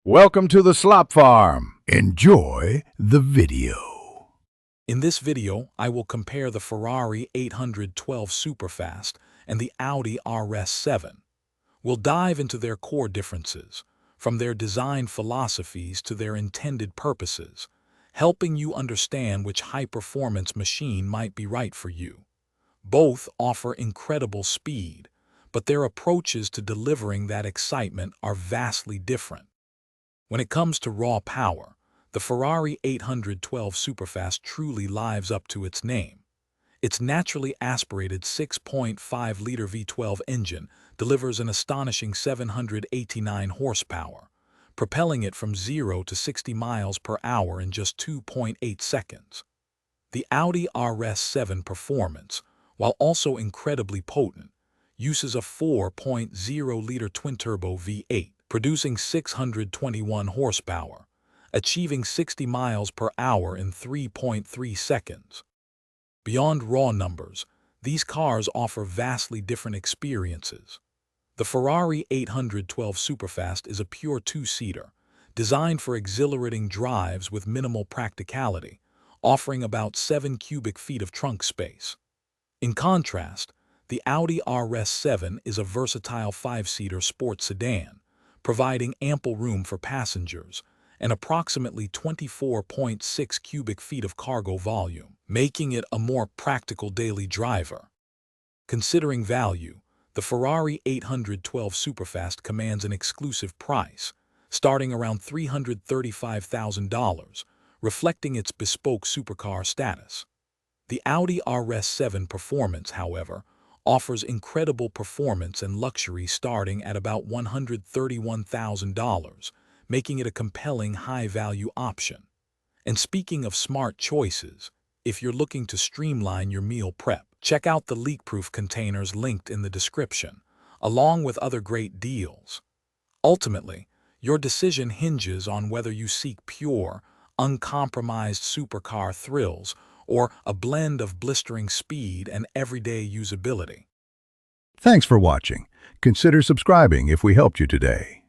Welcome to the Slop Farm. Enjoy the video. In this video, I will compare the Ferrari 812 Superfast and the Audi RS7. We'll dive into their core differences, from their design philosophies to their intended purposes, helping you understand which high-performance machine might be right for you. Both offer incredible speed, but their approaches to delivering that excitement are vastly different. When it comes to raw power, the Ferrari 812 Superfast truly lives up to its name. Its naturally aspirated 6.5-liter V12 engine delivers an astonishing 789 horsepower, propelling it from 0 to 60 miles per hour in just 2.8 seconds. The Audi RS7 performance, while also incredibly potent, uses a 4.0-liter twin-turbo V8, producing 621 horsepower, achieving 60 miles per hour in 3.3 seconds. Beyond raw numbers, these cars offer vastly different experiences. The Ferrari 812 Superfast is a pure two-seater, designed for exhilarating drives with minimal practicality, offering about 7 cubic feet of trunk space. In contrast, the Audi RS7 is a versatile 5-seater sports sedan, providing ample room for passengers and approximately 24.6 cubic feet of cargo volume, making it a more practical daily driver. Considering value, the Ferrari 812 Superfast commands an exclusive price, starting around $335,000, reflecting its bespoke supercar status. The Audi RS7 Performance, however, offers incredible performance and luxury starting at about $131,000, making it a compelling high-value option. And speaking of smart choices, if you're looking to streamline your meal prep, check out the leak-proof containers linked in the description, along with other great deals. Ultimately, your decision hinges on whether you seek pure, uncompromised supercar thrills or a blend of blistering speed and everyday usability. Thanks for watching. Consider subscribing if we helped you today.